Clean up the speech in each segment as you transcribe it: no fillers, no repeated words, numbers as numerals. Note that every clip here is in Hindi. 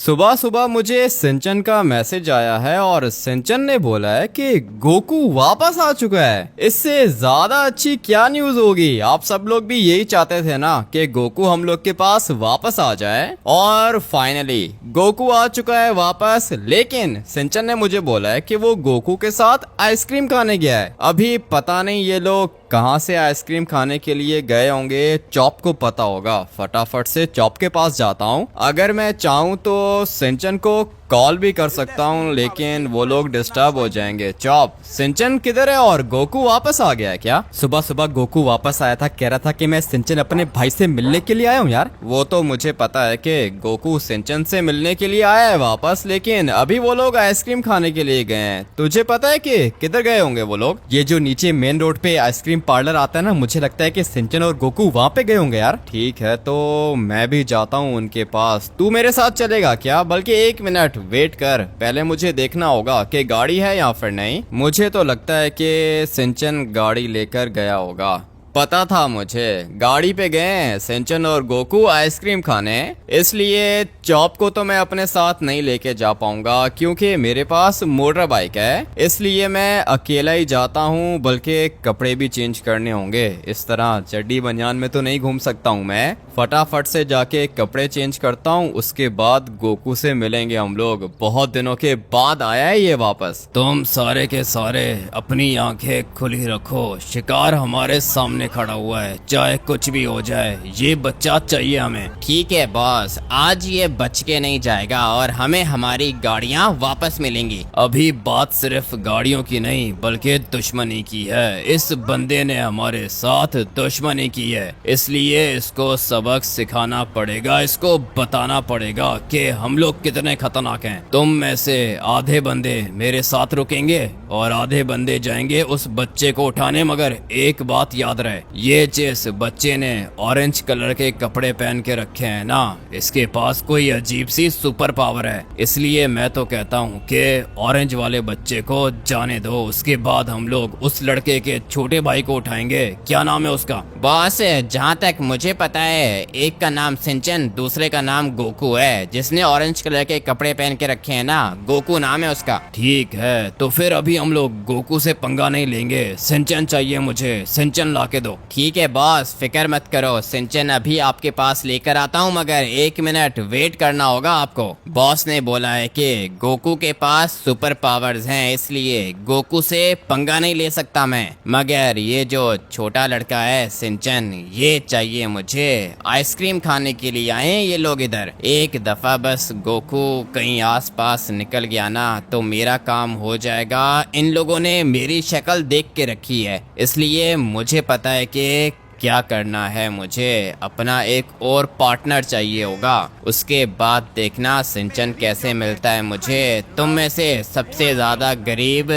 सुबह सुबह मुझे सिंचन का मैसेज आया है और सिंचन ने बोला है कि गोकू वापस आ चुका है। इससे ज्यादा अच्छी क्या न्यूज होगी। आप सब लोग भी यही चाहते थे ना कि गोकू हम लोग के पास वापस आ जाए, और फाइनली गोकू आ चुका है वापस। लेकिन सिंचन ने मुझे बोला है कि वो गोकू के साथ आइसक्रीम खाने गया है। अभी पता नहीं ये लोग कहाँ से आइसक्रीम खाने के लिए गए होंगे। चॉप को पता होगा, फटाफट से चॉप के पास जाता हूँ। अगर मैं चाहूँ तो सिंचन को कॉल भी कर सकता हूँ, लेकिन वो लोग डिस्टर्ब हो जाएंगे। चॉप, सिंचन किधर है और गोकू वापस आ गया है क्या? सुबह सुबह गोकू वापस आया था, कह रहा था कि मैं सिंचन अपने भाई से मिलने के लिए आया हूँ। यार वो तो मुझे पता है कि गोकू सिंचन से मिलने के लिए आया है वापस, लेकिन अभी वो लोग आइसक्रीम खाने के लिए गए हैं। तुझे पता है कि किधर गए होंगे वो लोग? ये जो नीचे मेन रोड पे आइसक्रीम पार्लर आता है ना, मुझे लगता है कि सिंचन और गोकू वहाँ पे गए होंगे। यार ठीक है, तो मैं भी जाता हूँ उनके पास। तू मेरे साथ चलेगा क्या? बल्कि एक मिनट वेट कर, पहले मुझे देखना होगा कि गाड़ी है या फिर नहीं। मुझे तो लगता है कि सिंचन गाड़ी लेकर गया होगा। पता था मुझे, गाड़ी पे गए हैं सिंचन और गोकू आइसक्रीम खाने। इसलिए चॉप को तो मैं अपने साथ नहीं लेके जा पाऊंगा, क्योंकि मेरे पास मोटर बाइक है। इसलिए मैं अकेला ही जाता हूँ, बल्कि कपड़े भी चेंज करने होंगे। इस तरह चड्डी बनियान में तो नहीं घूम सकता हूँ मैं। फटाफट से जाके कपड़े चेंज करता हूँ, उसके बाद गोकू से मिलेंगे हम लोग। बहुत दिनों के बाद आया है ये वापस। तुम सारे के सारे अपनी आंखें खुली रखो, शिकार हमारे सामने खड़ा हुआ है, चाहे कुछ भी हो जाए। ये बच्चा चाहिए हमें। ठीक है बॉस, आज ये बच के नहीं जाएगा और हमें हमारी गाड़ियाँ वापस मिलेंगी। अभी बात सिर्फ गाड़ियों की नहीं बल्कि दुश्मनी की है। इस बंदे ने हमारे साथ दुश्मनी की है, इसलिए इसको सबक सिखाना पड़ेगा। इसको बताना पड़ेगा कि हम लोग कितने खतरनाक हैं। तुम में से आधे बंदे मेरे साथ रुकेंगे और आधे बंदे जाएंगे उस बच्चे को उठाने। मगर एक बात याद रहे, ये जिस बच्चे ने ऑरेंज कलर के कपड़े पहन के रखे हैं ना, इसके पास कोई अजीब सी सुपर पावर है। इसलिए मैं तो कहता हूँ कि ऑरेंज वाले बच्चे को जाने दो। उसके बाद हम लोग उस लड़के के छोटे भाई को उठाएंगे। क्या नाम है उसका? बॉस, जहाँ तक मुझे पता है एक का नाम सिंचन, दूसरे का नाम गोकू है। जिसने ऑरेंज कलर के कपड़े पहन के रखे हैं ना, गोकू नाम है उसका। ठीक है, तो फिर अभी हम लोग गोकू से पंगा नहीं लेंगे। सिंचन चाहिए मुझे, सिंचन ला के दो। ठीक है बॉस, फिक्र मत करो, सिंचन अभी आपके पास लेकर आता हूँ, मगर एक मिनट वेट करना होगा आपको। बॉस ने बोला है कि गोकू के पास सुपर पावर्स हैं, इसलिए गोकू से पंगा नहीं ले सकता मैं। मगर ये जो छोटा लड़का है सिंचन, ये चाहिए मुझे। आइसक्रीम खाने के लिए आए हैं ये लोग इधर। एक दफा बस गोकू कहीं आसपास निकल गया ना, तो मेरा काम हो जाएगा। इन लोगों ने मेरी शक्ल देख के रखी है, इसलिए मुझे पता है कि क्या करना है। मुझे अपना एक और पार्टनर चाहिए होगा। उसके बाद देखना सिंचन कैसे मिलता है मुझे। तुम में से सबसे ज्यादा गरीब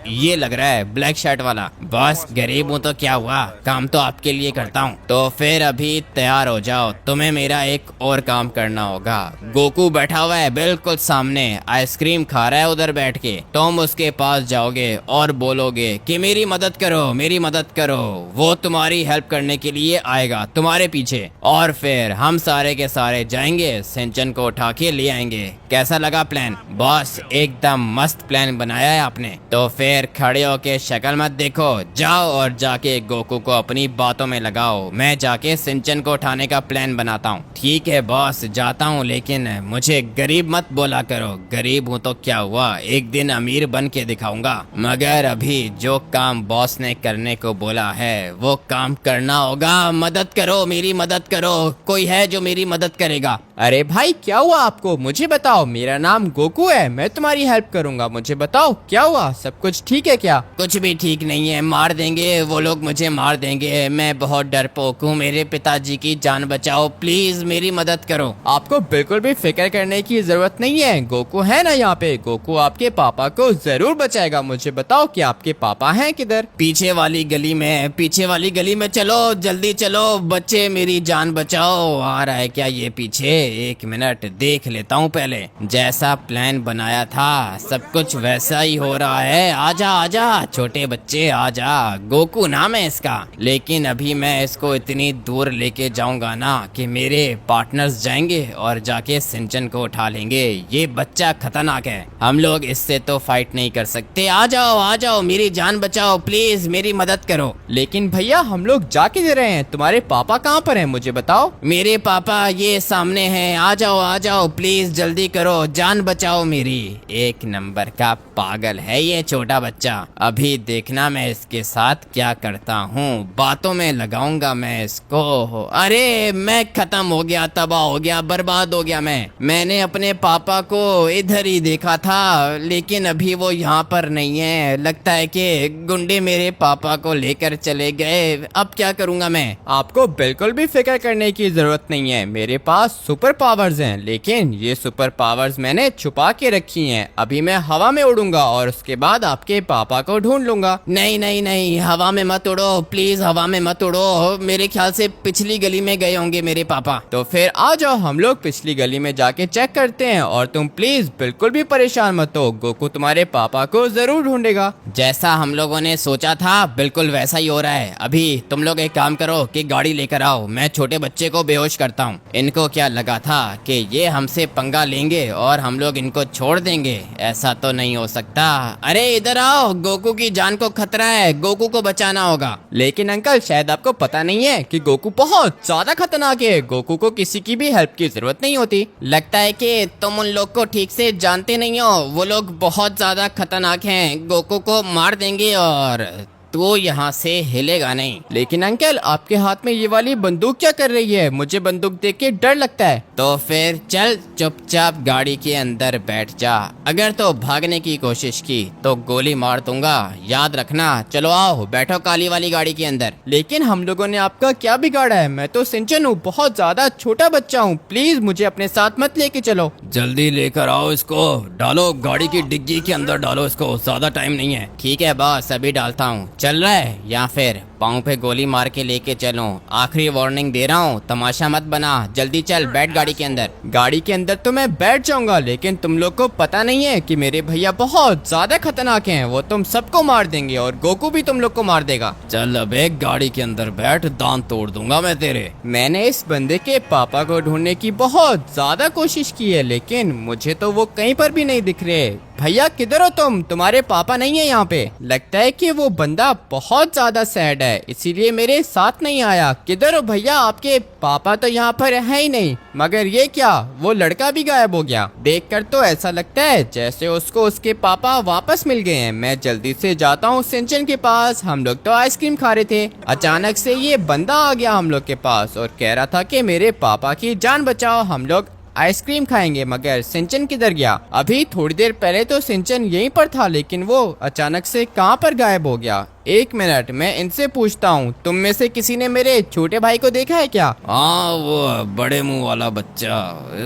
ये लग रहा है, ब्लैक शर्ट वाला। बस गरीब हूँ तो क्या हुआ, काम तो आपके लिए करता हूँ। तो फिर अभी तैयार हो जाओ, तुम्हें मेरा एक और काम करना होगा। गोकू बैठा हुआ है बिल्कुल सामने, आइसक्रीम खा रहा है उधर बैठ के। तुम उसके पास जाओगे और बोलोगे कि मेरी मदद करो, मेरी मदद करो। वो तुम्हारी हेल्प करने के लिए आएगा तुम्हारे पीछे, और फिर हम सारे के सारे जाएंगे, सिंचन को उठा के ले आएंगे। कैसा लगा प्लान? बॉस एकदम मस्त प्लान बनाया है आपने। तो फिर खड़े होके शक्ल मत देखो, जाओ और जाके गोकू को अपनी बातों में लगाओ। मैं जाके सिंचन को उठाने का प्लान बनाता हूँ। ठीक है बॉस, जाता हूँ, लेकिन मुझे गरीब मत बोला करो। गरीब हूँ तो क्या हुआ, एक दिन अमीर बन के दिखाऊंगा। मगर अभी जो काम बॉस ने करने को बोला है वो काम करना होगा। मदद करो, मेरी मदद करो। कोई है जो मेरी मदद करेगा? अरे भाई क्या हुआ आपको, मुझे बताओ। मेरा नाम गोकू है, मैं तुम्हारी हेल्प करूंगा। मुझे बताओ क्या हुआ, सब कुछ ठीक है क्या? कुछ भी ठीक नहीं है, मार देंगे वो लोग, मुझे मार देंगे। मैं बहुत डरपोक हूँ, मेरे पिताजी की जान बचाओ, प्लीज मेरी मदद करो। आपको बिल्कुल भी फिक्र करने की जरूरत नहीं है, गोकू है ना यहाँ पे। गोकू आपके पापा को जरूर बचाएगा। मुझे बताओ कि आपके पापा हैं किधर? पीछे वाली गली में, पीछे वाली गली में। चलो जल्दी चलो बच्चे, मेरी जान बचाओ। आ रहा है क्या ये पीछे? एक मिनट देख लेता हूँ पहले। जैसा प्लान बनाया था सब कुछ वैसा ही हो रहा है। आजा आजा छोटे बच्चे, आ राजा, गोकू नाम है इसका। लेकिन अभी मैं इसको इतनी दूर लेके जाऊंगा ना कि मेरे पार्टनर्स जाएंगे और जाके सिंचन को उठा लेंगे। ये बच्चा खतरनाक है, हम लोग इससे तो फाइट नहीं कर सकते। आ जाओ, मेरी जान बचाओ प्लीज, मेरी मदद करो। लेकिन भैया हम लोग जाके दे रहे हैं, तुम्हारे पापा कहाँ पर हैं मुझे बताओ। मेरे पापा ये सामने हैं, आ जाओ प्लीज जल्दी करो, जान बचाओ मेरी। एक नंबर का पागल है ये छोटा बच्चा, अभी देखना मैं इसके साथ क्या करता हूँ, बातों में लगाऊंगा मैं इसको। अरे मैं खत्म हो गया, तबाह हो गया, बर्बाद हो गया। मैंने अपने पापा को इधर ही देखा था, लेकिन अभी वो यहाँ पर नहीं है। लगता है कि गुंडे मेरे पापा को लेकर चले गए। अब क्या करूँगा मैं? आपको बिल्कुल भी फिक्र करने की जरूरत नहीं है, मेरे पास सुपर पावर्स हैं, लेकिन ये सुपर पावर्स मैंने छुपा के रखी हैं। अभी मैं हवा में उड़ूंगा और उसके बाद आपके पापा को ढूंढ लूंगा। नहीं, हवा में मत उड़ो प्लीज, हवा में मत उड़ो। मेरे ख्याल से पिछली गली में गए होंगे मेरे पापा। तो फिर आ जाओ, हम लोग पिछली गली में जाके चेक करते हैं। और तुम प्लीज बिल्कुल भी परेशान मत हो, गोकू तुम्हारे पापा को जरूर ढूंढेगा। जैसा हम लोगों ने सोचा था बिल्कुल वैसा ही हो रहा है। अभी तुम लोग एक काम करो कि गाड़ी लेकर आओ, मैं छोटे बच्चे को बेहोश करता हूँ। इनको क्या लगा था कि ये हमसे पंगा लेंगे और हम लोग इनको छोड़ देंगे? ऐसा तो नहीं हो सकता। अरे इधर आओ, गोकू की जान को खतरा है, गोकू को बचाना होगा। लेकिन अंकल शायद आपको पता नहीं है कि गोकू बहुत ज्यादा खतरनाक है, गोकू को किसी की भी हेल्प की जरूरत नहीं होती। लगता है कि तुम उन लोग को ठीक से जानते नहीं हो, वो लोग बहुत ज्यादा खतरनाक हैं, गोकू को मार देंगे और तो यहाँ से हिलेगा नहीं। लेकिन अंकल आपके हाथ में ये वाली बंदूक क्या कर रही है? मुझे बंदूक देख के डर लगता है। तो फिर चल चुपचाप गाड़ी के अंदर बैठ जा, अगर तो भागने की कोशिश की तो गोली मार दूंगा, याद रखना। चलो आओ बैठो काली वाली गाड़ी के अंदर। लेकिन हम लोगों ने आपका क्या बिगाड़ा है? मैं तो सिंचन हूँ, बहुत ज्यादा छोटा बच्चा हूँ, प्लीज मुझे अपने साथ मत लेके चलो। जल्दी लेकर आओ इसको, डालो गाड़ी की डिग्गी के अंदर डालो इसको, ज्यादा टाइम नहीं है। ठीक है बॉस, अभी डालता हूँ। चल रहा है या फिर पाँव पे गोली मार के लेके चलो? आखिरी वार्निंग दे रहा हूँ, तमाशा मत बना, जल्दी चल बैठ गाड़ी के अंदर। गाड़ी के अंदर तो मैं बैठ जाऊंगा, लेकिन तुम लोग को पता नहीं है कि मेरे भैया बहुत ज्यादा खतरनाक हैं, वो तुम सबको मार देंगे और गोकू भी तुम लोग को मार देगा। चल अब एक गाड़ी के अंदर बैठ, दांत तोड़ दूंगा मैं तेरे। मैंने इस बंदे के पापा को ढूंढने की बहुत ज्यादा कोशिश की है, लेकिन मुझे तो वो कहीं पर भी नहीं दिख रहे। भैया किधर हो तुम? तुम्हारे पापा नहीं है यहाँ पे। लगता है कि वो बंदा बहुत ज्यादा सैड है, इसीलिए मेरे साथ नहीं आया। किधर हो भैया? आपके पापा तो यहाँ पर है ही नहीं, मगर ये क्या, वो लड़का भी गायब हो गया। देखकर तो ऐसा लगता है जैसे उसको उसके पापा वापस मिल गए हैं। मैं जल्दी से जाता हूँ सिंचन के पास, हम लोग तो आइसक्रीम खा रहे थे, अचानक से ये बंदा आ गया हम लोग के पास और कह रहा था कि मेरे पापा की जान बचाओ, हम लोग आइसक्रीम खाएंगे। मगर सिंचन किधर गया? अभी थोड़ी देर पहले तो सिंचन यहीं पर था, लेकिन वो अचानक से कहाँ पर गायब हो गया? एक मिनट, मैं इनसे पूछता हूँ, तुम में से किसी ने मेरे छोटे भाई को देखा है क्या? हाँ वो बड़े मुंह वाला बच्चा,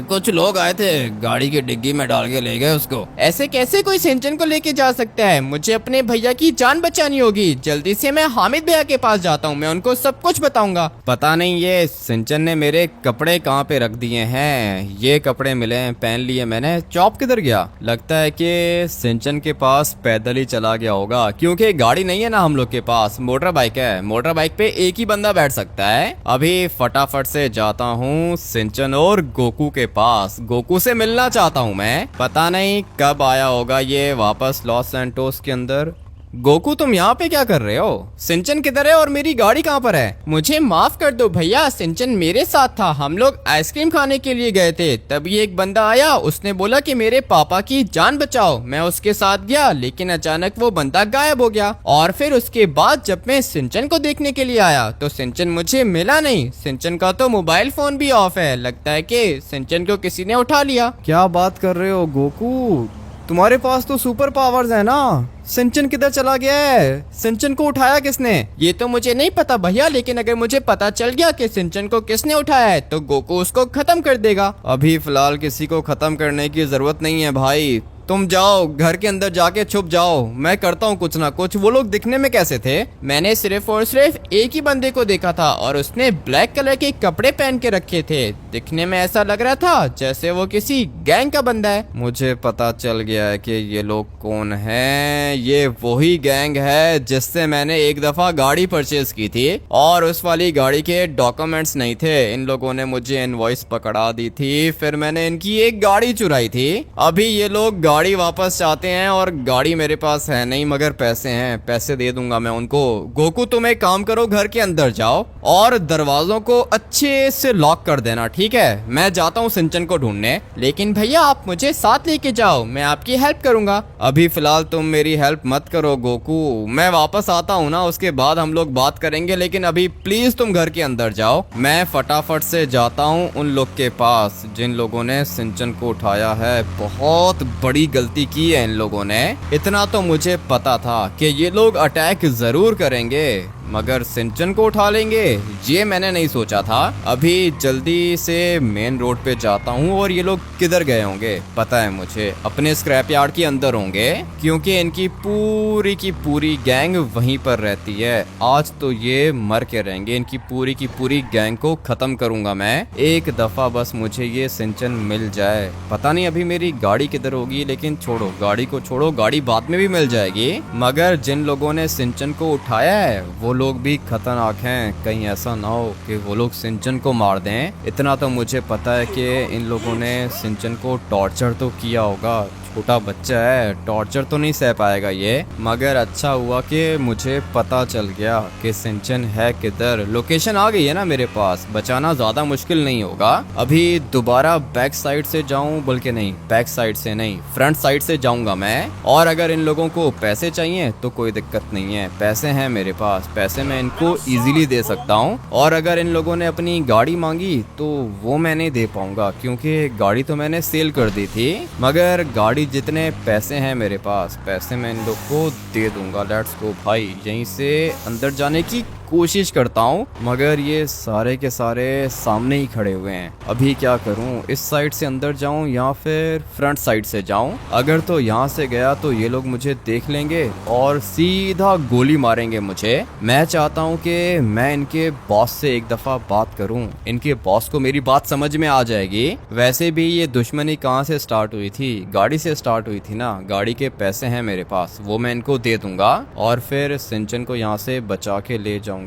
कुछ लोग आए थे, गाड़ी की डिग्गी में डाल के ले गए उसको। ऐसे कैसे कोई सिंचन को लेके जा सकता है? मुझे अपने भैया की जान बचानी होगी। जल्दी से मैं हामिद भैया के पास जाता हूँ, मैं उनको सब कुछ बताऊंगा। पता नहीं ये सिंचन ने मेरे कपड़े कहाँ पे रख दिए हैं। ये कपड़े मिले हैं, पहन लिए मैंने। चॉप किधर गया? लगता है कि सिंचन के पास पैदल ही चला गया होगा, क्योंकि गाड़ी नहीं है ना हम लोग के पास, मोटर बाइक है। मोटर बाइक पे एक ही बंदा बैठ सकता है। अभी फटाफट से जाता हूँ सिंचन और गोकू के पास, गोकू से मिलना चाहता हूँ मैं। पता नहीं कब आया होगा ये वापस लॉस सैंटोस के अंदर। गोकू तुम यहाँ पे क्या कर रहे हो? सिंचन किधर है और मेरी गाड़ी कहाँ पर है? मुझे माफ कर दो भैया, सिंचन मेरे साथ था, हम लोग आइसक्रीम खाने के लिए गए थे, तभी एक बंदा आया, उसने बोला कि मेरे पापा की जान बचाओ। मैं उसके साथ गया, लेकिन अचानक वो बंदा गायब हो गया। और फिर उसके बाद जब मैं सिंचन को देखने के लिए आया तो सिंचन मुझे मिला नहीं। सिंचन का तो मोबाइल फोन भी ऑफ है, लगता है कि सिंचन को किसी ने उठा लिया। क्या बात कर रहे हो गोकू, तुम्हारे पास तो सुपर पावर्स है ना। सिंचन किधर चला गया है? सिंचन को उठाया किसने? ये तो मुझे नहीं पता भैया, लेकिन अगर मुझे पता चल गया कि सिंचन को किसने उठाया है तो गोकू उसको खत्म कर देगा। अभी फिलहाल किसी को खत्म करने की जरूरत नहीं है भाई, तुम जाओ घर के अंदर जाके छुप जाओ, मैं करता हूँ कुछ ना कुछ। वो लोग दिखने में कैसे थे? मैंने सिर्फ और सिर्फ एक ही बंदे को देखा था और उसने ब्लैक कलर के कपड़े पहन के रखे थे। दिखने में ऐसा लग रहा था जैसे वो किसी गैंग का बंदा है। मुझे पता चल गया है कि ये लोग कौन हैं। ये वही गैंग है जिससे मैंने एक दफा गाड़ी परचेज की थी और उस वाली गाड़ी के डॉक्यूमेंट्स नहीं थे। इन लोगों ने मुझे इनवॉइस पकड़ा दी थी, फिर मैंने इनकी एक गाड़ी चुराई थी। अभी ये लोग गाड़ी वापस चाहते हैं और गाड़ी मेरे पास है नहीं मगर पैसे हैं, पैसे दे दूंगा मैं उनको। गोकू तुम एक काम करो, घर के अंदर जाओ और दरवाजों को अच्छे से लॉक कर देना, ठीक है? मैं जाता हूँ सिंचन को ढूंढने। लेकिन भैया आप मुझे साथ लेके जाओ, मैं आपकी हेल्प करूंगा। अभी फिलहाल तुम मेरी हेल्प मत करो गोकू, मैं वापस आता हूँ ना उसके बाद हम लोग बात करेंगे। लेकिन अभी प्लीज तुम घर के अंदर जाओ। मैं फटाफट से जाता हूँ उन लोग के पास जिन लोगों ने सिंचन को उठाया है। बहुत बड़ी गलती की है इन लोगों ने। इतना तो मुझे पता था कि ये लोग अटैक जरूर करेंगे मगर सिंचन को उठा लेंगे, ये मैंने नहीं सोचा था। अभी जल्दी से मेन रोड पे जाता हूँ और ये लोग किधर गए होंगे पता है मुझे, अपने स्क्रैप यार्ड के अंदर होंगे क्योंकि इनकी पूरी की पूरी गैंग वहीं पर रहती है। आज तो ये मर के रहेंगे, इनकी पूरी की पूरी गैंग को खत्म करूंगा मैं। एक दफा बस मुझे ये सिंचन मिल जाए। पता नहीं अभी मेरी गाड़ी किधर होगी, लेकिन छोड़ो गाड़ी को, छोड़ो गाड़ी बाद में भी मिल जाएगी। मगर जिन लोगों ने सिंचन को उठाया है वो लोग भी खतरनाक हैं, कहीं ऐसा ना हो कि वो लोग सिंचन को मार दें। इतना तो मुझे पता है कि इन लोगों ने सिंचन को टॉर्चर तो किया होगा। छोटा बच्चा है, टॉर्चर तो नहीं सह पाएगा ये। मगर अच्छा हुआ कि मुझे पता चल गया कि सिंचन है किधर। लोकेशन आ गई है ना मेरे पास, बचाना ज्यादा मुश्किल नहीं होगा। अभी दोबारा बैक साइड से जाऊं, बल्कि नहीं बैक साइड से नहीं फ्रंट साइड से जाऊंगा मैं। और अगर इन लोगों को पैसे चाहिए तो कोई दिक्कत नहीं है, पैसे हैं मेरे पास, पैसे मैं इनको इजीली दे सकता हूँ। और अगर इन लोगों ने अपनी गाड़ी मांगी तो वो मैं नहीं दे पाऊंगा क्योंकि गाड़ी तो मैंने सेल कर दी थी। मगर गाड़ी जितने पैसे हैं मेरे पास, पैसे मैं इन लोग को दे दूंगा। लेट्स गो भाई, यहीं से अंदर जाने की कोशिश करता हूँ मगर ये सारे के सारे सामने ही खड़े हुए हैं। अभी क्या करूँ, इस साइड से अंदर जाऊँ या फिर फ्रंट साइड से जाऊँ? अगर तो यहाँ से गया तो ये लोग मुझे देख लेंगे और सीधा गोली मारेंगे मुझे। मैं चाहता हूँ कि मैं इनके बॉस से एक दफा बात करूँ, इनके बॉस को मेरी बात समझ में आ जाएगी। वैसे भी ये दुश्मनी कहाँ से स्टार्ट हुई थी? गाड़ी से स्टार्ट हुई थी ना। गाड़ी के पैसे हैं मेरे पास, वो मैं इनको दे दूंगा और फिर सिंचन को यहाँ से बचा के ले जाऊंगा।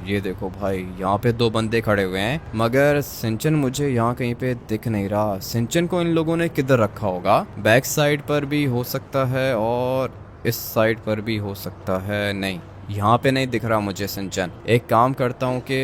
ये देखो भाई, यहाँ पे दो बंदे खड़े हुए हैं मगर सिंचन मुझे यहाँ कहीं पे दिख नहीं रहा। सिंचन को इन लोगों ने किधर रखा होगा? बैक साइड पर भी हो सकता है और इस साइड पर भी हो सकता है। नहीं, यहाँ पे नहीं दिख रहा मुझे सिंचन। एक काम करता हूँ कि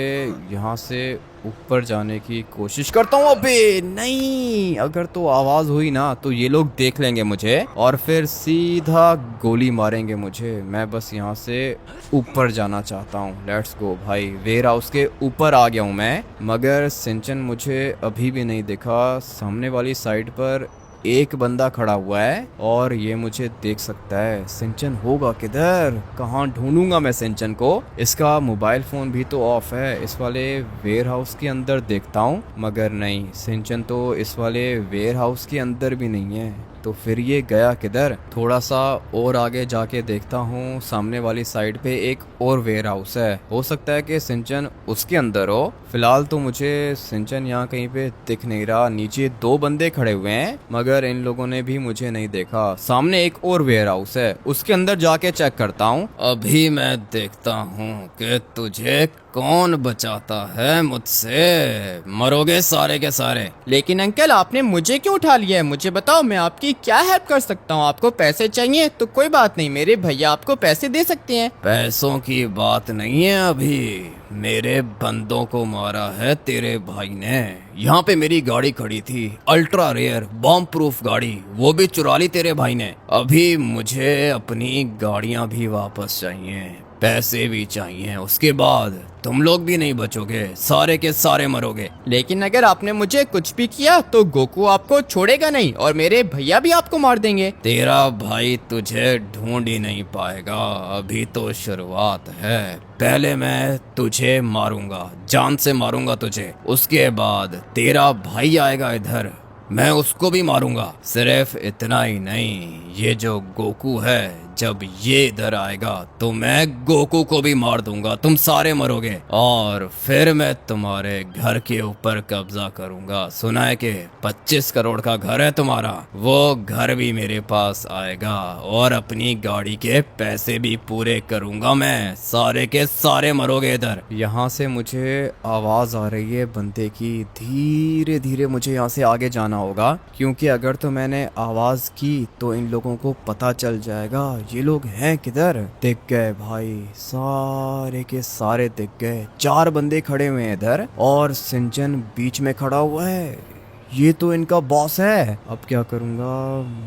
यहाँ से ऊपर जाने की कोशिश करता हूँ। अबे नहीं, अगर तो आवाज हुई ना तो ये लोग देख लेंगे मुझे और फिर सीधा गोली मारेंगे मुझे। मैं बस यहाँ से ऊपर जाना चाहता हूँ। लेट्स गो भाई, वेयर हाउस के ऊपर आ गया हूँ मैं। मगर सिंचन मुझे अभी भी नहीं दिखा। सामने वाली साइड पर एक बंदा खड़ा हुआ है और ये मुझे देख सकता है। सिंचन होगा किधर? कहाँ ढूंढूंगा मैं सिंचन को? इसका मोबाइल फोन भी तो ऑफ है। इस वाले वेयर हाउस के अंदर देखता हूँ मगर नहीं, सिंचन तो इस वाले वेयर हाउस के अंदर भी नहीं है। तो फिर ये गया किधर? थोड़ा सा और आगे जाके देखता हूँ, सामने वाली साइड पे एक और वेयर हाउस है। हो सकता है कि सिंचन उसके अंदर हो। फिलहाल तो मुझे सिंचन यहाँ कहीं पे दिख नहीं रहा। नीचे दो बंदे खड़े हुए हैं मगर इन लोगों ने भी मुझे नहीं देखा। सामने एक और वेयर हाउस है, उसके अंदर जाके चेक करता हूँ। अभी मैं देखता हूँ कि तुझे कौन बचाता है मुझसे। मरोगे सारे के सारे। लेकिन अंकल आपने मुझे क्यों उठा लिया है? मुझे बताओ, मैं आपकी क्या हेल्प कर सकता हूँ? आपको पैसे चाहिए तो कोई बात नहीं, मेरे भैया आपको पैसे दे सकते हैं। पैसों की बात नहीं है, अभी मेरे बंदों को मारा है तेरे भाई ने। यहाँ पे मेरी गाड़ी खड़ी थी, अल्ट्रा रेयर बॉम्ब प्रूफ गाड़ी, वो भी चुरा ली तेरे भाई ने। अभी मुझे अपनी गाड़ियाँ भी वापस चाहिए, पैसे भी चाहिए। उसके बाद तुम लोग भी नहीं बचोगे, सारे के सारे मरोगे। लेकिन अगर आपने मुझे कुछ भी किया तो गोकू आपको छोड़ेगा नहीं और मेरे भैया भी आपको मार देंगे। तेरा भाई तुझे ढूंढ ही नहीं पाएगा, अभी तो शुरुआत है। पहले मैं तुझे मारूंगा, जान से मारूंगा तुझे, उसके बाद तेरा भाई आएगा इधर मैं उसको भी मारूंगा। सिर्फ इतना ही नहीं, ये जो गोकू है, जब ये इधर आएगा तो मैं गोकू को भी मार दूंगा, तुम सारे मरोगे और फिर मैं तुम्हारे घर के ऊपर कब्जा करूंगा। सुना है कि 25 करोड़ का घर है तुम्हारा, वो घर भी मेरे पास आएगा और अपनी गाड़ी के पैसे भी पूरे करूंगा मैं। सारे के सारे मरोगे इधर। यहाँ से मुझे आवाज़ आ रही है बंदे की। धीरे धीरे मुझे यहाँ से आगे जाना होगा, क्योंकि अगर तो मैंने आवाज़ की तो इन लोगों को पता चल जाएगा ये लोग हैं किधर। दिख गए भाई, सारे के सारे दिख गए। 4 बंदे खड़े हुए हैं इधर और सिंचन बीच में खड़ा हुआ है। ये तो इनका बॉस है। अब क्या करूँगा,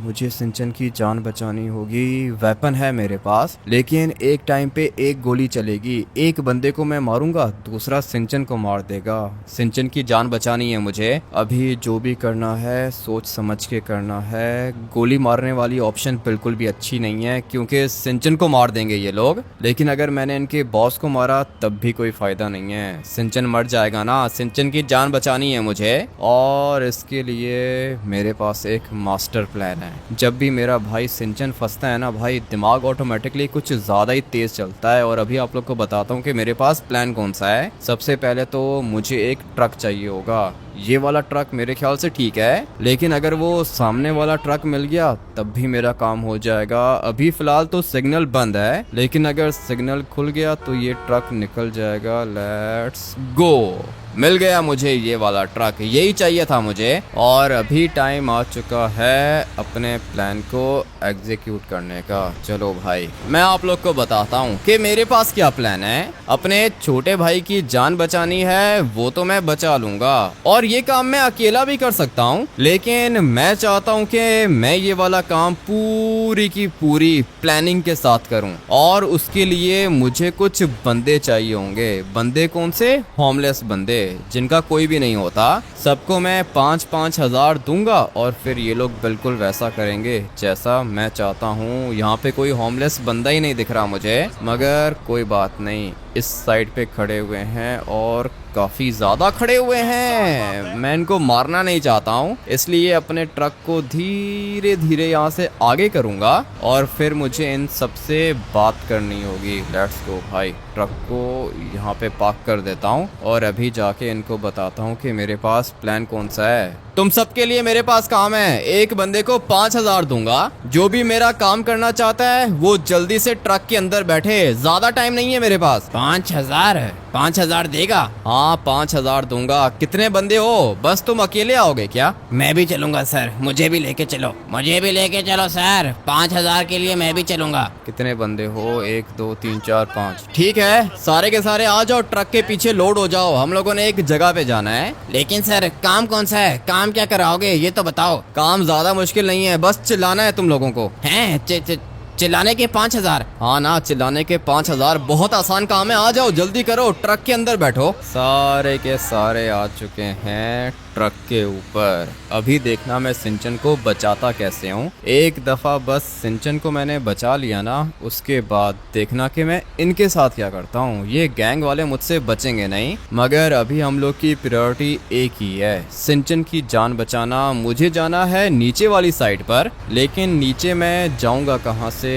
मुझे सिंचन की जान बचानी होगी। वेपन है मेरे पास, लेकिन एक टाइम पे एक गोली चलेगी। एक बंदे को मैं मारूंगा, दूसरा सिंचन को मार देगा। सिंचन की जान बचानी है मुझे। अभी जो भी करना है सोच समझ के करना है। गोली मारने वाली ऑप्शन बिल्कुल भी अच्छी नहीं है, क्योंकि सिंचन को मार देंगे ये लोग। लेकिन अगर मैंने इनके बॉस को मारा तब भी कोई फायदा नहीं है, सिंचन मर जाएगा ना। सिंचन की जान बचानी है मुझे, और इसके लिए मेरे पास एक मास्टर प्लान है। जब भी मेरा भाई सिंचन फंसता है ना भाई, दिमाग ऑटोमेटिकली कुछ ज़्यादा ही तेज़ चलता है। और अभी आप लोग को बताता हूँ कि मेरे पास प्लान कौन सा है। सबसे पहले तो मुझे एक ट्रक चाहिए होगा। ये वाला ट्रक मेरे ख्याल से ठीक है, लेकिन अगर वो सामने वाला ट्रक मिल गया तब भी मेरा काम हो जाएगा। अभी फिलहाल तो सिग्नल बंद है, लेकिन अगर सिग्नल खुल गया तो ये ट्रक निकल जाएगा। Let's go. मिल गया मुझे ये वाला ट्रक, यही चाहिए था मुझे। और अभी टाइम आ चुका है अपने प्लान को एग्जीक्यूट करने का। चलो भाई, मैं आप लोग को बताता हूँ कि मेरे पास क्या प्लान है। अपने छोटे भाई की जान बचानी है, वो तो मैं बचा लूंगा, और ये काम मैं अकेला भी कर सकता हूँ। लेकिन मैं चाहता हूँ कि मैं ये वाला काम पूरी की पूरी प्लानिंग के साथ करूँ, और उसके लिए मुझे कुछ बंदे चाहिए होंगे। बंदे कौन से? होमलेस बंदे, जिनका कोई भी नहीं होता। सबको मैं 5-5 हजार दूंगा और फिर ये लोग बिल्कुल वैसा करेंगे जैसा मैं चाहता हूँ। यहाँ पे कोई होमलेस बंदा ही नहीं दिख रहा मुझे, मगर कोई बात नहीं। इस साइड पे खड़े हुए हैं और काफी ज्यादा खड़े हुए हैं। मैं इनको मारना नहीं चाहता हूँ, इसलिए अपने ट्रक को धीरे धीरे यहाँ से आगे करूँगा और फिर मुझे इन सबसे बात करनी होगी। लेट्स गो भाई, ट्रक को यहाँ पे पार्क कर देता हूँ और अभी जाके इनको बताता हूँ कि मेरे पास प्लान कौन सा है। तुम सबके लिए मेरे पास काम है। एक बंदे को 5,000 दूंगा। जो भी मेरा काम करना चाहता है वो जल्दी से ट्रक के अंदर बैठे। ज्यादा टाइम नहीं है मेरे पास। 5,000 देगा? हाँ, 5,000 दूंगा। कितने बंदे हो? बस तुम अकेले आओगे क्या? मैं भी चलूंगा सर, मुझे भी लेके चलो, मुझे भी लेके चलो सर। 5,000 के लिए मैं भी चलूंगा। कितने बंदे हो? 1 2 3 4 5। ठीक है, सारे के सारे आ जाओ, ट्रक के पीछे लोड हो जाओ। हम लोगों ने एक जगह पे जाना है। लेकिन सर, काम कौन सा है? काम क्या कराओगे ये तो बताओ। काम ज्यादा मुश्किल नहीं है, बस चिल्लाना है तुम लोगों को। हैं? चिल्लाने के 5,000? हाँ ना, चिल्लाने के 5,000। बहुत आसान काम है, आ जाओ जल्दी करो, ट्रक के अंदर बैठो। सारे के सारे आ चुके हैं ट्रक के ऊपर। अभी देखना मैं सिंचन को बचाता कैसे हूँ। एक दफा बस सिंचन को मैंने बचा लिया ना, उसके बाद देखना कि मैं इनके साथ क्या करता हूँ। ये गैंग वाले मुझसे बचेंगे नहीं, मगर अभी हम लोग की प्रायोरिटी एक ही है, सिंचन की जान बचाना। मुझे जाना है नीचे वाली साइड पर, लेकिन नीचे मैं जाऊंगा कहाँ से?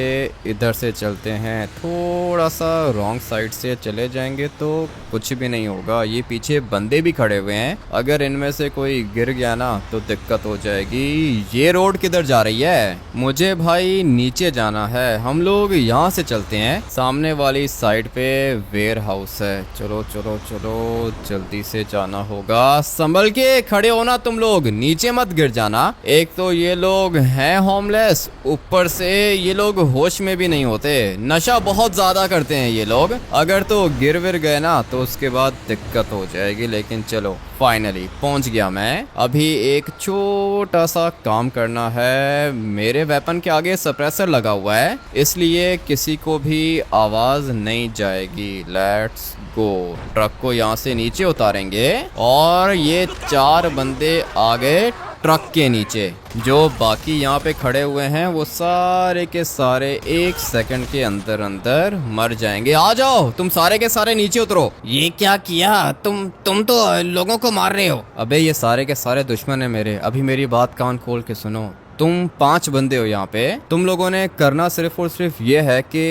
इधर से चलते हैं, थोड़ा सा रॉन्ग साइड से चले जाएंगे तो कुछ भी नहीं होगा। ये पीछे बंदे भी खड़े हुए हैं, अगर इनमें से कोई गिर गया ना तो दिक्कत हो जाएगी। ये रोड किधर जा रही है? मुझे भाई नीचे जाना है। हम लोग यहाँ से चलते हैं, सामने वाली साइड पे वेयर हाउस है। चलो चलो चलो, जल्दी से जाना होगा। संभल के खड़े होना तुम लोग, नीचे मत गिर जाना। एक तो ये लोग हैं होमलेस, ऊपर से ये लोग होश में भी नहीं होते। नशा बहुत ज्यादा करते हैं ये लोग। अगर तो गिर विर गए ना तो उसके बाद दिक्कत हो जाएगी। लेकिन चलो, फाइनली पहुंच गया मैं। अभी एक छोटा सा काम करना है। मेरे वेपन के आगे सप्रेसर लगा हुआ है, इसलिए किसी को भी आवाज नहीं जाएगी। Let's go. ट्रक को यहाँ से नीचे उतारेंगे और ये 4 बंदे आ गए ट्रक के नीचे। जो बाकी यहाँ पे खड़े हुए हैं वो सारे के सारे 1 सेकंड के अंदर अंदर मर जाएंगे। आ जाओ तुम सारे के सारे नीचे उतरो। ये क्या किया तुम तो लोगों को मार रहे हो। अबे ये सारे के सारे दुश्मन है मेरे। अभी मेरी बात कान खोल के सुनो। तुम 5 बंदे हो यहाँ पे। तुम लोगों ने करना सिर्फ और सिर्फ ये है कि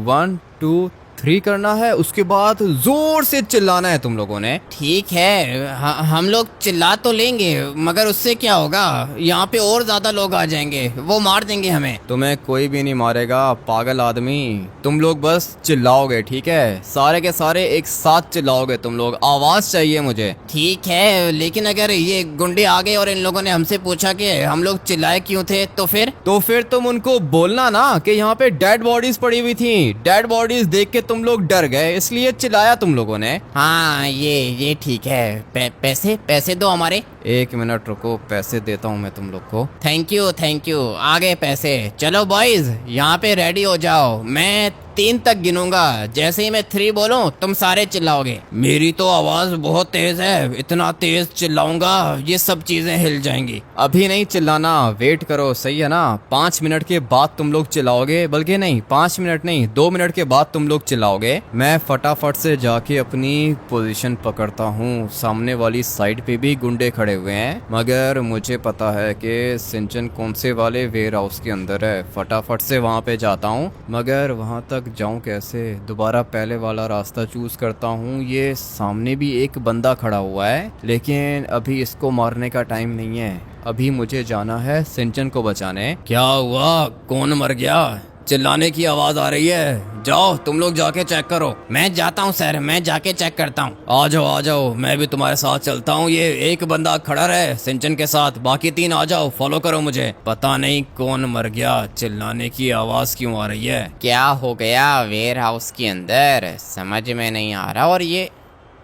1 2 3 करना है, उसके बाद जोर से चिल्लाना है तुम लोगों ने। ठीक है, हम लोग चिल्ला तो लेंगे, मगर उससे क्या होगा, यहाँ पे और ज्यादा लोग आ जाएंगे, वो मार देंगे हमें। तुम्हें कोई भी नहीं मारेगा पागल आदमी। तुम लोग बस चिल्लाओगे, ठीक है? सारे के सारे एक साथ चिल्लाओगे तुम लोग। आवाज चाहिए मुझे। ठीक है, लेकिन अगर ये गुंडे आ गए और इन लोगों ने हमसे पूछा कि हम लोग चिल्लाए क्यों थे, तो फिर तुम उनको बोलना ना कि यहाँ पे डेड बॉडीज पड़ी हुई थी। डेड बॉडीज देख के तुम लोग डर गए, इसलिए चिल्लाया तुम लोगों ने। हाँ ये ठीक है। पैसे दो हमारे। 1 मिनट रुको, पैसे देता हूँ मैं तुम लोग को। Thank you. आ गए पैसे। चलो बॉयज, यहाँ पे रेडी हो जाओ। मैं 3 तक गिनूंगा, जैसे ही मैं 3 बोलूं तुम सारे चिल्लाओगे। मेरी तो आवाज बहुत तेज है, इतना तेज चिल्लाऊंगा ये सब चीजें हिल जाएंगी। अभी नहीं चिल्लाना, वेट करो, सही है ना? 5 मिनट के बाद तुम लोग चिल्लाओगे, बल्कि नहीं 5 मिनट नहीं 2 मिनट के बाद तुम लोग चिल्लाओगे। मैं फटाफट से जाके अपनी पोजीशन पकड़ता हूँ। सामने वाली साइड पे भी गुंडे खड़े हुए हैं, मगर मुझे पता है कि सिंचन कौन से वाले वेयर हाउस के अंदर है। फटाफट से वहाँ पे जाता हूँ, मगर वहाँ तक जाऊं कैसे? दोबारा पहले वाला रास्ता चूज करता हूँ। ये सामने भी एक बंदा खड़ा हुआ है, लेकिन अभी इसको मारने का टाइम नहीं है। अभी मुझे जाना है सिंचन को बचाने। क्या हुआ, कौन मर गया? चिल्लाने की आवाज आ रही है। जाओ तुम लोग जाके चेक करो। मैं जाता हूँ सर, मैं जाके चेक करता हूँ। आ जाओ, मैं भी तुम्हारे साथ चलता हूँ। ये एक बंदा खड़ा रहे सिंचन के साथ, बाकी 3 आ जाओ, फॉलो करो मुझे। पता नहीं कौन मर गया, चिल्लाने की आवाज क्यों आ रही है? क्या हो गया वेयर हाउस के अंदर, समझ में नहीं आ रहा। और ये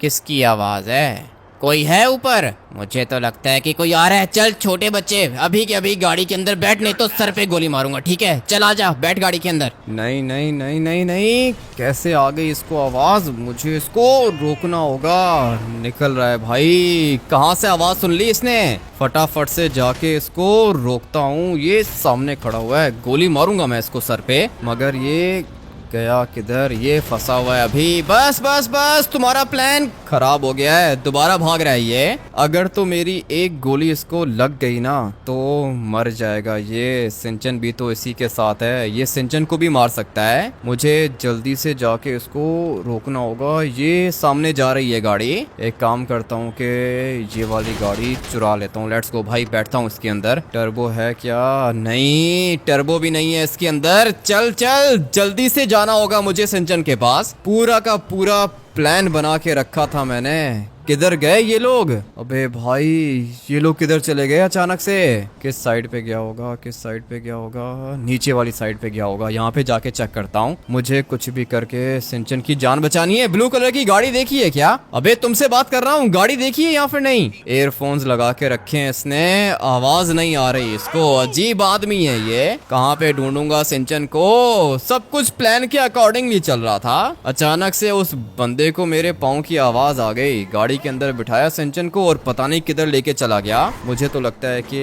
किसकी आवाज है? कोई है ऊपर? मुझे तो लगता है कि कोई आ रहा है। चल छोटे बच्चे, अभी के अभी गाड़ी के अंदर बैठ, नहीं तो सर पे गोली मारूंगा, ठीक है? चल आ जा, बैठ गाड़ी के अंदर। नहीं, कैसे आ गई इसको आवाज? मुझे इसको रोकना होगा। निकल रहा है भाई। कहाँ से आवाज सुन ली इसने? फटाफट से जाके इसको रोकता हूँ। ये सामने खड़ा हुआ है, गोली मारूंगा मैं इसको सर पे, मगर ये गया किधर? ये फंसा हुआ है अभी। बस तुम्हारा प्लान खराब हो गया है, दोबारा भाग रहा है ये। अगर तो मेरी एक गोली इसको लग गई ना तो मर जाएगा ये। सिंचन भी तो इसी के साथ है, ये सिंचन को भी मार सकता है। मुझे जल्दी से जाके इसको रोकना होगा। ये सामने जा रही है गाड़ी। एक काम करता हूँ कि ये वाली गाड़ी चुरा लेता हूँ। लेट्स गो भाई, बैठता हूँ इसके अंदर। टर्बो है क्या? नहीं, टर्बो भी नहीं है इसके अंदर। चल जल्दी से जाना होगा मुझे सिंचन के पास। पूरा का पूरा प्लान बना के रखा था मैंने। किधर गए ये लोग? अबे भाई, ये लोग किधर चले गए अचानक से? किस साइड पे गया होगा? नीचे वाली साइड पे गया होगा। यहाँ पे जाके चेक करता हूँ। मुझे कुछ भी करके सिंचन की जान बचानी है। ब्लू कलर की गाड़ी देखी है क्या? अबे तुमसे बात कर रहा हूँ, गाड़ी देखी है या फिर नहीं? एयरफोन्स लगा के रखे हैं इसने, आवाज नहीं आ रही इसको। अजीब आदमी है ये। कहाँ पे ढूंढूंगा सिंचन को? सब कुछ प्लान के अकॉर्डिंगली चल रहा था। अचानक से उस बंदे को मेरे पाँव की आवाज आ गई। गाड़ी के अंदर बिठाया सिंचन को और पता नहीं किधर लेके चला गया। मुझे तो लगता है कि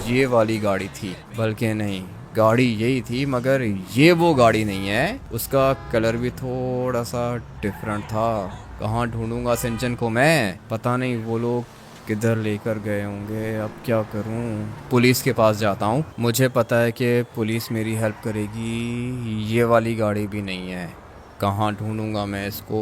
ये वाली गाड़ी थी, बल्कि नहीं, गाड़ी यही थी, मगर ये वो गाड़ी नहीं है। उसका कलर भी थोड़ा सा डिफरेंट था। कहाँ ढूंढूंगा सिंचन को मैं? पता नहीं वो लोग किधर लेकर गए होंगे। अब क्या करूं? पुलिस के पास जाता हूं। मुझे पता है कि पुलिस मेरी हेल्प करेगी। ये वाली गाड़ी भी नहीं है। कहाँ ढूंढूंगा मैं इसको?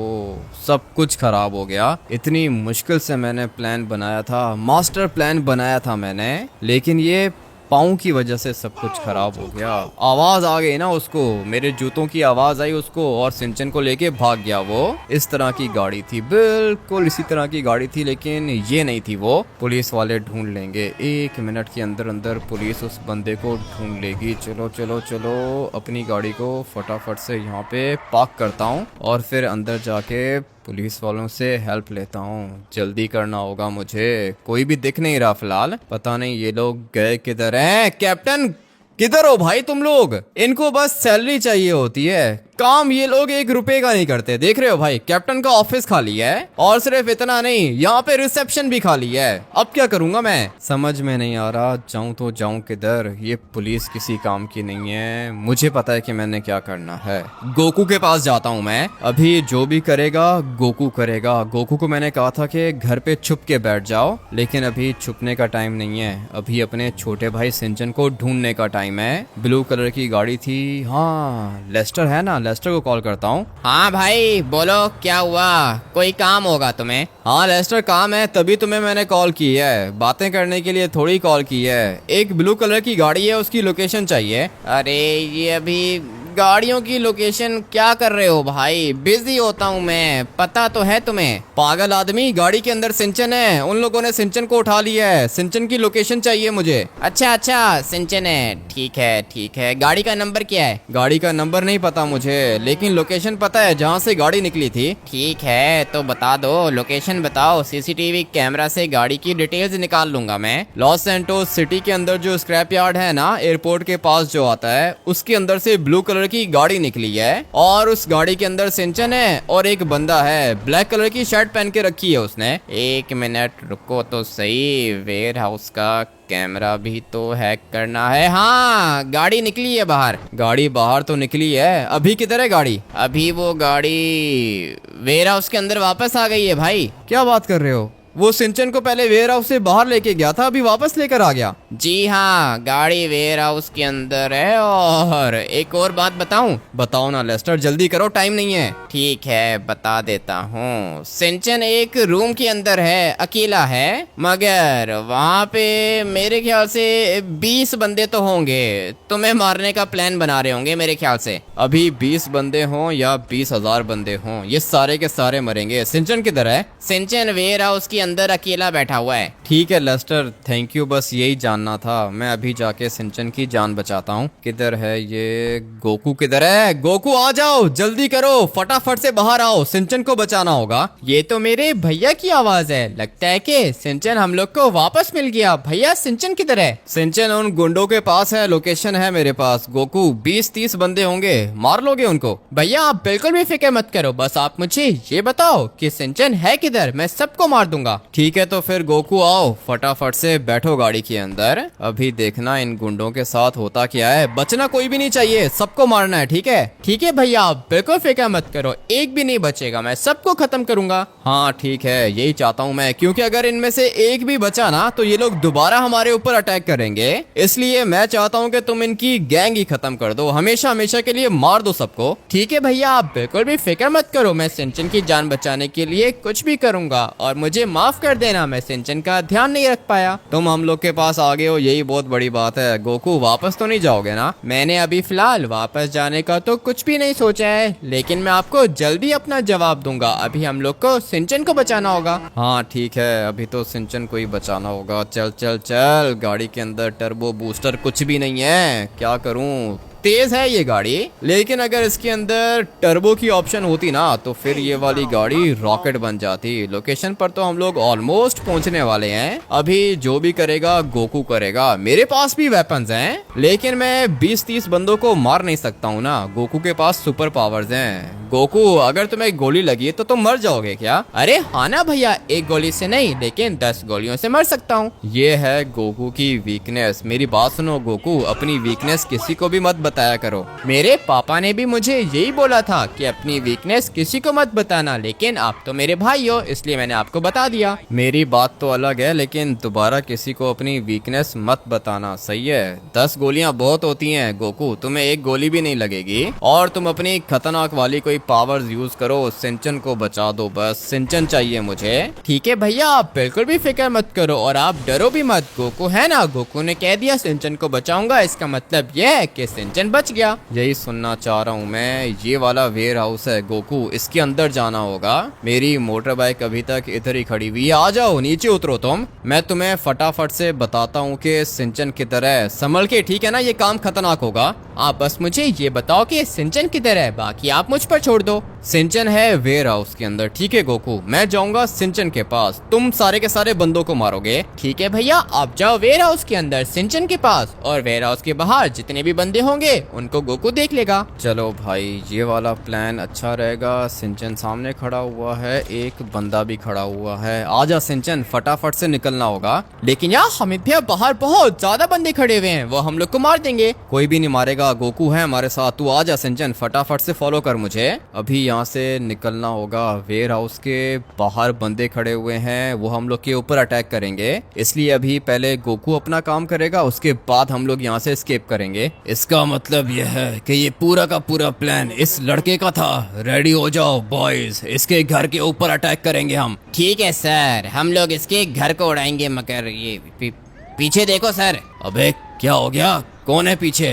सब कुछ खराब हो गया। इतनी मुश्किल से मैंने प्लान बनाया था, मास्टर प्लान बनाया था मैंने, लेकिन ये पाँव की वजह से सब कुछ खराब हो गया। आवाज आ गई ना उसको, मेरे जूतों की आवाज आई उसको, और सिंचन को लेके भाग गया वो। इस तरह की गाड़ी थी, बिल्कुल इसी तरह की गाड़ी थी, लेकिन ये नहीं थी वो। पुलिस वाले ढूंढ लेंगे, 1 मिनट के अंदर अंदर पुलिस उस बंदे को ढूंढ लेगी। चलो अपनी गाड़ी को फटाफट से यहाँ पे पार्क करता हूँ और फिर अंदर जाके पुलिस वालों से हेल्प लेता हूँ। जल्दी करना होगा मुझे। कोई भी दिख नहीं रहा फिलहाल। पता नहीं ये लोग गए किधर हैं। कैप्टन किधर हो भाई तुम लोग? इनको बस सैलरी चाहिए होती है, काम ये लोग 1 रुपए का नहीं करते। देख रहे हो भाई, कैप्टन का ऑफिस खाली है और सिर्फ इतना नहीं, यहाँ पे रिसेप्शन भी खाली है। अब क्या करूंगा मैं, समझ में नहीं आ रहा। जाऊं तो जाऊं किधर, ये पुलिस किसी काम की नहीं है। मुझे पता है कि मैंने क्या करना है। गोकू के पास जाता हूँ मैं। अभी जो भी करेगा गोकू करेगा। गोकू को मैंने कहा था कि घर पे छुप के बैठ जाओ, लेकिन अभी छुपने का टाइम नहीं है। अभी अपने छोटे भाई सिंचन को ढूंढने का टाइम है। ब्लू कलर की गाड़ी थी, हाँ लेस्टर है ना, लेस्टर को कॉल करता हूँ। हाँ भाई बोलो, क्या हुआ? कोई काम होगा तुम्हें? हाँ लेस्टर, काम है, तभी तुम्हें मैंने कॉल की है। बातें करने के लिए थोड़ी कॉल की है। एक ब्लू कलर की गाड़ी है, उसकी लोकेशन चाहिए। अरे ये अभी गाड़ियों की लोकेशन क्या कर रहे हो भाई? बिजी होता हूँ मैं, पता तो है तुम्हें। पागल आदमी, गाड़ी के अंदर सिंचन है। उन लोगों ने सिंचन को उठा लिया है। सिंचन की लोकेशन चाहिए मुझे। अच्छा अच्छा, सिंचन है, ठीक है ठीक है। गाड़ी का नंबर क्या है? गाड़ी का नंबर नहीं पता मुझे, लेकिन लोकेशन पता है जहाँ से गाड़ी निकली थी। ठीक है तो बता दो, लोकेशन बताओ। सीसीटीवी कैमरा से गाड़ी की डिटेल्स निकाल लूंगा मैं। लॉस सैंटोस सिटी के अंदर जो स्क्रैप यार्ड है ना, एयरपोर्ट के पास जो आता है, उसके अंदर से ब्लू कलर की गाड़ी निकली है और उस गाड़ी के अंदर सिंचन है और एक बंदा है। ब्लैक कलर की शर्ट पहन के रखी है उसने। 1 मिनट रुको तो सही, वेयर हाउस का कैमरा भी तो हैक करना है। हाँ गाड़ी निकली है बाहर। गाड़ी बाहर तो निकली है, अभी किधर है गाड़ी? अभी वो गाड़ी वेयर हाउस के अंदर वापस आ गई है भाई। क्या बात कर रहे हो? वो सिंचन को पहले वेयर हाउस से बाहर लेके गया था, अभी वापस लेकर आ गया। जी हाँ, गाड़ी वेयर हाउस के अंदर है। और एक और बात बताऊं? बताओ ना लेस्टर, जल्दी करो, टाइम नहीं है। ठीक है बता देता हूँ। सिंचन एक रूम के अंदर है, अकेला है, मगर वहाँ पे मेरे ख्याल से 20 बंदे तो होंगे। तुम्हें मारने का प्लान बना रहे होंगे मेरे ख्याल से। अभी 20 बंदे हों या 20,000 बंदे हों, ये सारे के सारे मरेंगे। सिंचन किधर है? सिंचन वेयर हाउस के अंदर अकेला बैठा हुआ है। ठीक है लेस्टर, थैंक यू, बस यही जानना था। मैं अभी जाके सिंचन की जान बचाता हूँ। किधर है ये? गोकू किधर है? गोकू आ जाओ, जल्दी करो, फटाफट से बाहर आओ, सिंचन को बचाना होगा। ये तो मेरे भैया की आवाज है। लगता है कि सिंचन हम लोग को वापस मिल गया। भैया सिंचन किधर है? सिंचन उन गुंडों के पास है, लोकेशन है मेरे पास। गोकू 20-30 बंदे होंगे, मार लोगे उनको। भैया आप बिल्कुल भी फिक्र मत करो, बस आप मुझे ये बताओ कि सिंचन है किधर, मैं सबको मार दूंगा। ठीक है तो फिर गोकू आओ, फटाफट से बैठो गाड़ी के अंदर। अभी देखना इन गुंडों के साथ होता क्या है। बचना कोई भी नहीं चाहिए, सबको मारना है, ठीक है? ठीक है भैया, आप बिल्कुल फिक्र मत करो, एक भी नहीं बचेगा, मैं सबको खत्म करूंगा। हाँ ठीक है, यही चाहता हूँ मैं, क्योंकि अगर इनमें से एक भी बचा ना तो ये लोग दोबारा हमारे ऊपर अटैक करेंगे। इसलिए मैं चाहता हूँ कि तुम इनकी गैंग ही खत्म कर दो, हमेशा हमेशा के लिए मार दो सबको। ठीक है भैया, आप बिल्कुल भी फिक्र मत करो, मैं सिंचन की जान बचाने के लिए कुछ भी करूंगा। और मुझे माफ कर देना, मैं सिंचन का ध्यान नहीं रख पाया। तुम हम लोग के पास आ गए हो, यही बहुत बड़ी बात है। गोकू वापस तो नहीं जाओगे ना? मैंने अभी फिलहाल वापस जाने का तो कुछ भी नहीं सोचा है, लेकिन मैं आपको जल्दी अपना जवाब दूंगा। अभी हम लोग को सिंचन को बचाना होगा। हाँ ठीक है, अभी तो सिंचन को ही बचाना होगा। चल चल चल, गाड़ी के अंदर टर्बो बूस्टर कुछ भी नहीं है, क्या करूं? तेज है ये गाड़ी, लेकिन अगर इसके अंदर टर्बो की ऑप्शन होती ना तो फिर ये वाली गाड़ी रॉकेट बन जाती। लोकेशन पर तो हम लोग ऑलमोस्ट पहुंचने वाले हैं। अभी जो भी करेगा गोकू करेगा। मेरे पास भी वेपन्स हैं, लेकिन मैं 20-30 बंदों को मार नहीं सकता हूँ ना। गोकू के पास सुपर पावर्स हैं। गोकू अगर तुम्हें गोली लगी तो तुम मर जाओगे क्या? अरे हाँ ना भैया, एक गोली से नहीं लेकिन 10 गोलियों से मर सकता हूँ। ये है गोकू की वीकनेस। मेरी बात सुनो गोकू, अपनी वीकनेस किसी को भी मत बताया करो। मेरे पापा ने भी मुझे यही बोला था कि अपनी वीकनेस किसी को मत बताना, लेकिन आप तो मेरे भाई हो इसलिए मैंने आपको बता दिया। मेरी बात तो अलग है, लेकिन दोबारा किसी को अपनी वीकनेस मत बताना, सही है? 10 गोलियां बहुत होती हैं गोकू, तुम्हें एक गोली भी नहीं लगेगी। और तुम अपनी खतरनाक वाली कोई पावर्स यूज करो, सिंचन को बचा दो, बस सिंचन चाहिए मुझे। ठीक है भैया, आप बिल्कुल भी फिक्र मत करो और आप डरो भी मत। गोकू है ना, गोकू ने कह दिया सिंचन को बचाऊंगा, इसका मतलब यह है कि सिंचन बच गया। यही सुनना चाह रहा हूँ मैं। ये वाला वेयर हाउस है गोकू, इसके अंदर जाना होगा। मेरी मोटर बाइक अभी तक इधर ही खड़ी हुई है। आ जाओ, नीचे उतरो तुम, मैं तुम्हें फटाफट से बताता हूँ कि सिंचन किधर है। संभल के, ठीक है ना? ये काम खतरनाक होगा। आप बस मुझे ये बताओ कि सिंचन किधर है, बाकी आप मुझ पर छोड़ दो। सिंचन है वेयर हाउस के अंदर। ठीक है गोकू, मैं जाऊंगा सिंचन के पास, तुम सारे के सारे बंदों को मारोगे। ठीक है भैया, आप जाओ वेयर हाउस के अंदर सिंचन के पास, और वेयर हाउस के बाहर जितने भी बंदे होंगे उनको गोकू देख लेगा। चलो भाई, ये वाला प्लान अच्छा रहेगा। सिंचन सामने खड़ा हुआ है, एक बंदा भी खड़ा हुआ है। आजा सिंचन, फटाफट से निकलना होगा। लेकिन यार हमिद भैया, बाहर बहुत ज्यादा बंदे खड़े हुए हैं, वो हम लोग को मार देंगे। कोई भी नहीं मारेगा, गोकू है हमारे साथ। तू आजा सिंचन, फटाफट से फॉलो कर मुझे। अभी यहाँ से निकलना होगा। वेयर हाउस के बाहर बंदे खड़े हुए हैं, वो हम लोग के ऊपर अटैक करेंगे, इसलिए अभी पहले गोकू अपना काम करेगा, उसके बाद हम लोग यहाँ से एस्केप करेंगे। इसका मतलब यह है कि ये पूरा का पूरा प्लान इस लड़के का था। रेडी हो जाओ बॉयज, इसके घर के ऊपर अटैक करेंगे हम। ठीक है सर, हम लोग इसके घर को उड़ाएंगे, मगर ये पीछे देखो सर। अबे क्या हो गया, कौन है पीछे?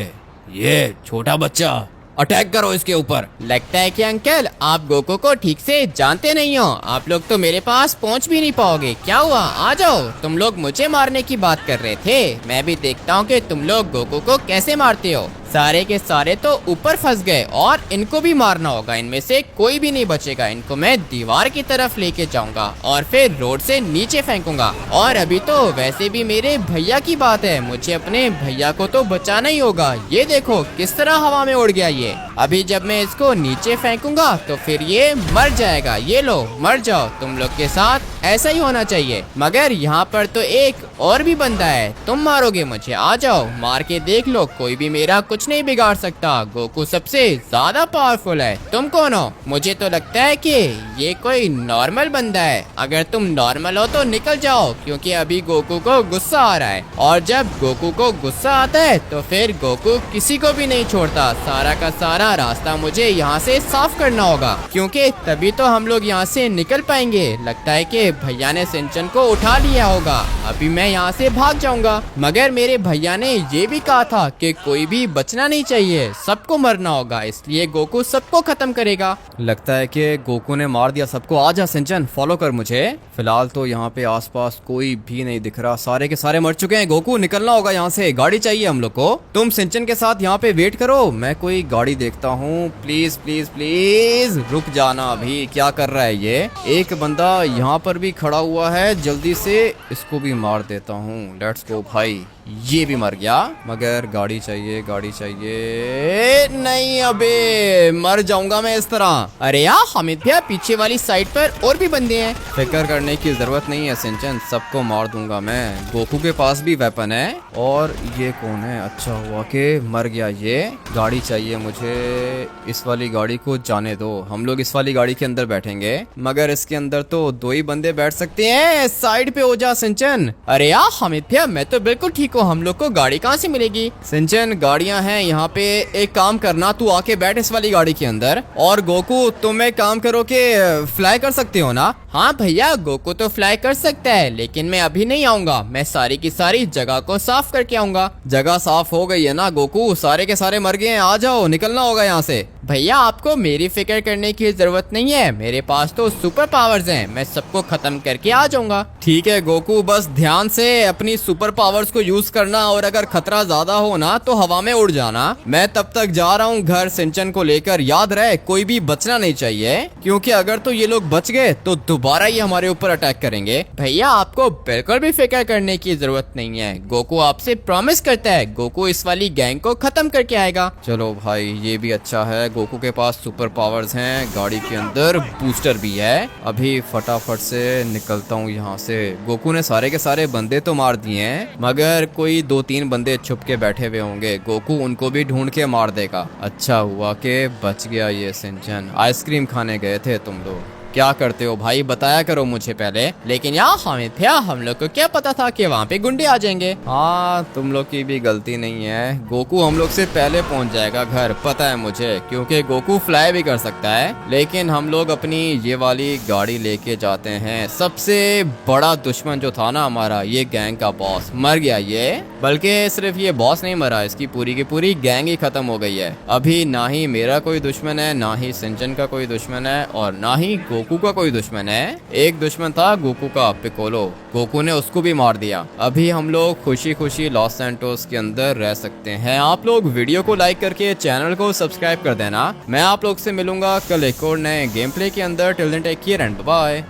ये छोटा बच्चा, अटैक करो इसके ऊपर। लगता है कि अंकल आप गोकू को ठीक से जानते नहीं हो, आप लोग तो मेरे पास पहुंच भी नहीं पाओगे। क्या हुआ, आ जाओ। तुम लोग मुझे मारने की बात कर रहे थे, मैं भी देखता हूँ कि तुम लोग गोकू को कैसे मारते हो। सारे के सारे तो ऊपर फंस गए, और इनको भी मारना होगा। इनमें से कोई भी नहीं बचेगा। इनको मैं दीवार की तरफ लेके जाऊंगा और फिर रोड से नीचे फेंकूंगा। और अभी तो वैसे भी मेरे भैया की बात है, मुझे अपने भैया को तो बचाना ही होगा। ये देखो किस तरह हवा में उड़ गया ये। अभी जब मैं इसको नीचे फेंकूंगा तो फिर ये मर जाएगा। ये लो, मर जाओ। तुम लोग के साथ ऐसा ही होना चाहिए। मगर यहाँ पर तो एक और भी बंदा है, तुम मारोगे मुझे? आ जाओ, मार के देख लो, कोई भी मेरा कुछ नहीं बिगाड़ सकता। गोकू सबसे ज्यादा पावरफुल है। तुम कौन हो? मुझे तो लगता है कि ये कोई नॉर्मल बंदा है। अगर तुम नॉर्मल हो तो निकल जाओ, क्योंकि अभी गोकू को गुस्सा आ रहा है, और जब गोकू को गुस्सा आता है तो फिर गोकू किसी को भी नहीं छोड़ता। सारा का सारा रास्ता मुझे यहाँ से साफ करना होगा, क्योंकि तभी तो हम लोग यहाँ से निकल पाएंगे। लगता है कि भैया ने सिंचन को उठा लिया होगा। अभी मैं यहाँ से भाग जाऊंगा, मगर मेरे भैया ने ये भी कहा था कि कोई भी बचना नहीं चाहिए, सबको मरना होगा, इसलिए गोकू सबको खत्म करेगा। लगता है कि गोकू ने मार दिया सबको। आजा सिंचन, फॉलो कर मुझे। फिलहाल तो यहाँ पे आसपास कोई भी नहीं दिख रहा, सारे के सारे मर चुके हैं। गोकू निकलना होगा यहाँ से, गाड़ी चाहिए हम लोग को। तुम सिंचन के साथ यहाँ पे वेट करो, मैं कोई गाड़ी देखता हूँ। प्लीज प्लीज प्लीज रुक जाना। अभी क्या कर रहा है ये? एक बंदा यहाँ पर भी खड़ा हुआ है, जल्दी से इसको भी मार देता हूँ। लेट्स गो भाई, ये भी मर गया। मगर गाड़ी चाहिए, गाड़ी चाहिए। नहीं, अबे मर जाऊंगा मैं इस तरह। अरे यार हमिद भैया, पीछे वाली साइड पर और भी बंदे हैं। फिक्र करने की जरूरत नहीं है सिंचन, सबको मार दूंगा मैं। गोकू के पास भी वेपन है। और ये कौन है? अच्छा हुआ कि मर गया ये। गाड़ी चाहिए मुझे, इस वाली गाड़ी को जाने दो, हम लोग इस वाली गाड़ी के अंदर बैठेंगे। मगर इसके अंदर तो दो ही बंदे बैठ सकते हैं। साइड पे हो जा सिंचन। अरे यार हमिद भैया, मैं तो बिल्कुल ठीक हूँ, हम लोग को गाड़ी कहाँ से मिलेगी? सिंचन, गाड़ियां हैं यहाँ पे। एक काम करना, तू आके बैठ इस वाली गाड़ी के अंदर। और गोकू, तुम एक काम करो कि फ्लाई कर सकते हो ना? हाँ भैया, गोकू तो फ्लाई कर सकता है, लेकिन मैं अभी नहीं आऊंगा। मैं सारी की सारी जगह को साफ करके आऊंगा। जगह साफ हो गई है ना गोकू? सारे के सारे मर गए हैं, आ जाओ, निकलना होगा यहाँ से। भैया आपको मेरी फिक्र करने की जरूरत नहीं है, मेरे पास तो सुपर पावर्स हैं, मैं सबको खत्म करके आ जाऊंगा। ठीक है गोकू, बस ध्यान से अपनी सुपर पावर्स को यूज करना, और अगर खतरा ज्यादा हो ना तो हवा में उड़ जाना। मैं तब तक जा रहा हूँ घर सिंचन को लेकर। याद रहे, कोई भी बचना नहीं चाहिए, क्योंकि अगर तो ये लोग बच गए तो दोबारा ये हमारे ऊपर अटैक करेंगे। भैया आपको बिल्कुल भी फिक्र करने की जरूरत नहीं है, गोकू आपसे प्रॉमिस करता है, गोकू इस वाली गैंग को खत्म करके आएगा। चलो भाई, ये भी अच्छा है, गोकू के पास सुपर पावर्स हैं। गाड़ी के अंदर बूस्टर भी है। अभी फटाफट से निकलता हूँ यहाँ से। गोकू ने सारे के सारे बंदे तो मार दिए हैं, मगर कोई 2-3 बंदे छुप के बैठे हुए होंगे। गोकू उनको भी ढूंढ के मार देगा। अच्छा हुआ कि बच गया ये सिंचन। आइसक्रीम खाने गए थे तुम लोग, क्या करते हो भाई, बताया करो मुझे पहले। लेकिन यार हमिद भैया, हम लोग को क्या पता था कि वहाँ पे गुंडे आ जाएंगे। हाँ, तुम लोग की भी गलती नहीं है। गोकू हम लोग से पहले पहुँच जाएगा घर, पता है मुझे, क्योंकि गोकू फ्लाई भी कर सकता है। लेकिन हम लोग अपनी ये वाली गाड़ी लेके जाते हैं। सबसे बड़ा दुश्मन जो था ना हमारा, ये गैंग का बॉस, मर गया ये। बल्कि सिर्फ ये बॉस नहीं मरा, इसकी पूरी की पूरी गैंग ही खत्म हो गई है। अभी ना ही मेरा कोई दुश्मन है, ना ही सिंचन का कोई दुश्मन है, और ना ही गोकू का कोई दुश्मन है? एक दुश्मन था गोकू का, पिकोलो। गोकू ने उसको भी मार दिया। अभी हम लोग खुशी खुशी लॉस सैंटोस के अंदर रह सकते हैं। आप लोग वीडियो को लाइक करके चैनल को सब्सक्राइब कर देना। मैं आप लोग से मिलूंगा कल एक और नए गेम प्ले के अंदर। Till then take care and bye.